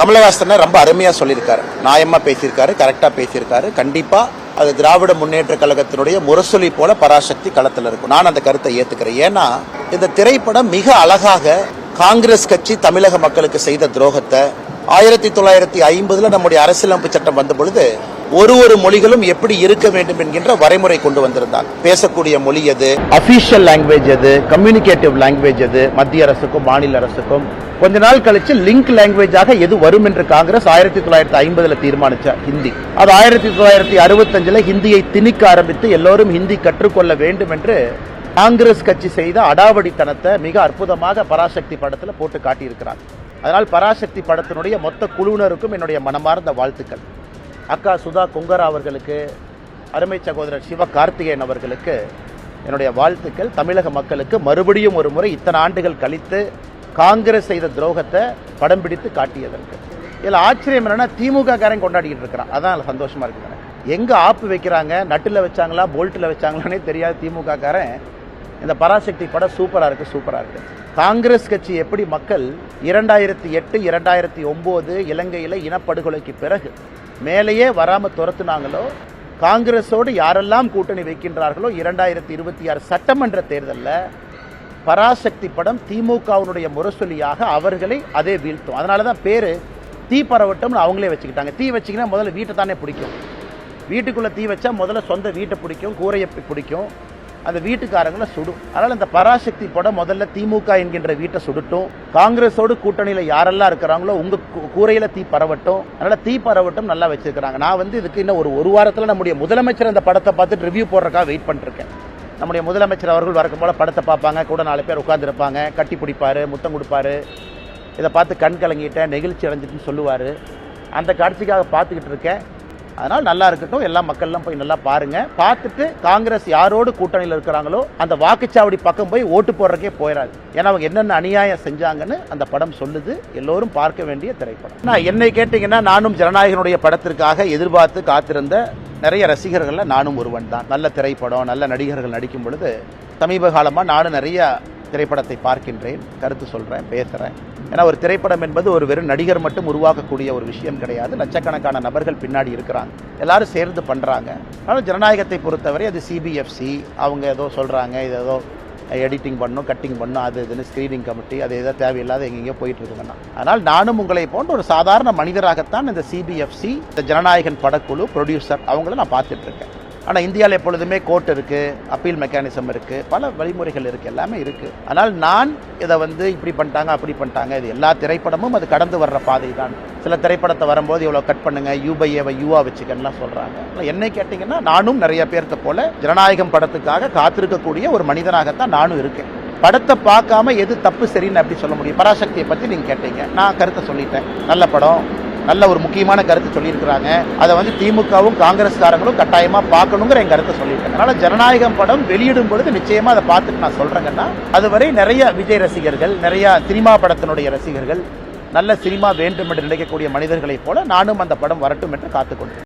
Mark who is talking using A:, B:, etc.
A: கமலஹாசன் ரொம்ப அருமையா சொல்லியிருக்காரு, நியாயமா பேசியிருக்காரு, கரெக்டா பேசியிருக்காரு. கண்டிப்பா அது திராவிட முன்னேற்ற கழகத்தினுடைய முரசொலி போல பராசக்தி களத்தில் இருக்கும். நான் அந்த கருத்தை ஏத்துக்கிறேன். ஏன்னா இந்த திரைப்படம் மிக அழகாக காங்கிரஸ் கட்சி தமிழக மக்களுக்கு செய்த துரோகத்தை 1950 நம்முடைய அரசியலமைப்பு சட்டம் வந்த பொழுது ஒரு மொழிகளும் எப்படி இருக்க வேண்டும் என்கின்ற வரைமுறை கொண்டு வந்திருந்தாங்க. பேசக்கூடிய மொழி எது, அபிஷியல் லாங்குவேஜ் எது, கம்யூனிகேட்டிவ் லாங்குவேஜ் எது, மத்திய அரசுக்கும் மாநில அரசுக்கும். கொஞ்ச நாள் கழிச்சு லிங்க் லாங்குவேஜாக எது வரும் என்று காங்கிரஸ் 1950 தீர்மானிச்ச ஹிந்தி. அது 1965 ஹிந்தியை திணிக்க ஆரம்பித்து எல்லோரும் ஹிந்தி கற்றுக்கொள்ள வேண்டும் என்று காங்கிரஸ் கட்சி செய்த அடாவடித்தனத்தை மிக அற்புதமாக பராசக்தி படத்துல போட்டு காட்டியிருக்கிறார். அதனால் பராசக்தி படத்தினுடைய மொத்த குழுவினருக்கும் என்னுடைய மனமார்ந்த வாழ்த்துக்கள். அக்கா சுதா கொங்கரா அவர்களுக்கு, அருமை சகோதரர் சிவ கார்த்திகேயன் அவர்களுக்கு என்னுடைய வாழ்த்துக்கள். தமிழக மக்களுக்கு மறுபடியும் ஒரு முறை இத்தனை ஆண்டுகள் கழித்து காங்கிரஸ் செய்த துரோகத்தை படம் பிடித்து காட்டியதற்கு. இதில் ஆச்சரியம் என்னன்னா திமுக காரன் கொண்டாடிக்கிட்டு இருக்கிறான். அதான் சந்தோஷமா இருக்கு. எங்க ஆப்பு வைக்கிறாங்க, நட்டுல வச்சாங்களா போல்ட்டில் வச்சாங்களானே தெரியாது திமுக காரன். இந்த பராசக்தி படம் சூப்பரா இருக்கு. காங்கிரஸ் கட்சி எப்படி மக்கள் 2008 2009 இலங்கையில் இனப்படுகொலைக்கு பிறகு மேலேயே வராம துரத்துனாங்களோ, காங்கிரஸோடு யாரெல்லாம் கூட்டணி வைக்கின்றார்களோ 2026 சட்டமன்ற தேர்தலில் பராசக்தி படம் திமுகவினுடைய முரசொலியாக அவர்களை அதே வீழ்த்தும். அதனாலதான் பேரு தீ பரவட்டம்னு அவங்களே வச்சுக்கிட்டாங்க. தீ வச்சிங்கன்னா முதல்ல வீட்டை தானே பிடிக்கும். வீட்டுக்குள்ள தீ வச்சா முதல்ல சொந்த வீட்டை பிடிக்கும், கூரையை பிடிக்கும், அந்த வீட்டுக்காரங்களை சுடும். அதனால இந்த பராசக்தி படம் முதல்ல திமுக என்கின்ற வீட்டை சுடட்டும், காங்கிரஸோடு கூட்டணியில யாரெல்லாம் இருக்கிறாங்களோ உங்க கூரையில தீ பரவட்டும். அதனால தீ பரவட்டும் நல்லா வச்சிருக்கிறாங்க. நான் இதுக்கு இன்னும் ஒரு வாரத்தில் நம்முடைய முதலமைச்சர் அந்த படத்தை பார்த்துட்டு ரிவ்யூ போடுறதுக்காக வெயிட் பண்ணிருக்கேன். நம்முடைய முதலமைச்சர் அவர்கள் வரக்கும் போல படத்தை பார்ப்பாங்க, கூட 4 பேர் உட்கார்ந்துருப்பாங்க, கட்டி பிடிப்பாரு, முத்தம் கொடுப்பாரு, இதை பார்த்து கண் கலங்கிட்டேன், நெகிழ்ச்சி அடைஞ்சிட்டுன்னு சொல்லுவார். அந்த காட்சிக்காக பார்த்துக்கிட்டு இருக்கேன். அதனால் நல்லா இருக்கட்டும், எல்லா மக்கள்லாம் போய் நல்லா பாருங்க. பார்த்துட்டு காங்கிரஸ் யாரோடு கூட்டணியில் இருக்கிறாங்களோ அந்த வாக்குச்சாவடி பக்கம் போய் ஓட்டு போடுறதுக்கே போயிடாது. ஏன்னா அவங்க என்னென்ன அநியாயம் செஞ்சாங்கன்னு அந்த படம் சொல்லுது. எல்லோரும் பார்க்க வேண்டிய திரைப்படம். நான் என்னை கேட்டீங்கன்னா, நானும் ஜனநாயகனுடைய படத்திற்காக எதிர்பார்த்து காத்திருந்த நிறைய ரசிகர்கள்ல நானும் ஒருவன் தான். நல்ல திரைப்படம், நல்ல நடிகர்கள் நடிக்கும் பொழுது சமீப காலமாக நானும் நிறைய திரைப்படத்தை பார்க்கின்றேன், கருத்து சொல்றேன், பேசுறேன். ஏன்னா ஒரு திரைப்படம் என்பது ஒரு வெறும் நடிகர் மட்டும் உருவாக்கக்கூடிய ஒரு விஷயம் கிடையாது. லட்சக்கணக்கான நபர்கள் பின்னாடி இருக்கிறாங்க, எல்லாரும் சேர்ந்து பண்றாங்க. ஆனால் ஜனநாயகத்தை பொறுத்தவரை அது சிபிஎஃப்சி அவங்க ஏதோ சொல்றாங்க, இது ஏதோ எடிட்டிங் பண்ணும், கட்டிங் பண்ணும், அது இதுன்னு ஸ்கிரீனிங் கமிட்டி, அது ஏதோ தேவையில்லாத எங்கெங்கயோ போயிட்டு இருக்குங்கன்னா. ஆனால் நானும் உங்களை போன்ற ஒரு சாதாரண மனிதராகத்தான் இந்த சிபிஎஃப்சி, இந்த ஜனநாயகன் படக்குழு, ப்ரொடியூசர் அவங்கள நான் பார்த்துட்டு இருக்கேன். ஆனால் இந்தியாவில் எப்பொழுதுமே கோர்ட் இருக்கு, அப்பீல் மெக்கானிசம் இருக்கு, பல வழிமுறைகள் இருக்கு, எல்லாமே இருக்கு. ஆனால் நான் இதை இப்படி பண்ணிட்டாங்க அப்படி பண்ணிட்டாங்க, இது எல்லா திரைப்படமும் அது கடந்து வர்ற பாதை தான். சில திரைப்படத்தை வரும்போது இவ்வளோ கட் பண்ணுங்க, யூ/ஏவை யூவா வச்சுக்கன்னு சொல்றாங்க. என்னை கேட்டீங்கன்னா, நானும் நிறைய பேர்த்த போல ஜனநாயகம் படத்துக்காக காத்திருக்கக்கூடிய ஒரு மனிதனாகத்தான் நானும் இருக்கேன். படத்தை பார்க்காம எது தப்பு சரின்னு அப்படி சொல்ல முடியும்? பராசக்தியை பற்றி நீங்க கேட்டீங்க, நான் கருத்தை சொல்லிட்டேன். நல்ல படம், நல்ல ஒரு முக்கியமான கருத்து சொல்லியிருக்கிறாங்க. அதை திமுகவும் காங்கிரஸ்காரங்களும் கட்டாயமா பார்க்கணுங்கிற என் கருத்தை சொல்லியிருக்கேன். அதனால ஜனநாயகம் படம் வெளியிடும் பொழுது நிச்சயமா அதை பார்த்துட்டு நான் சொல்றேங்கன்னா, அதுவரை நிறைய விஜய் ரசிகர்கள், நிறைய சினிமா படத்தினுடைய ரசிகர்கள், நல்ல சினிமா வேண்டும் என்று நினைக்கக்கூடிய மனிதர்களைப் போல நானும் அந்த படம் வரட்டும் என்று காத்துக்கொண்டேன்.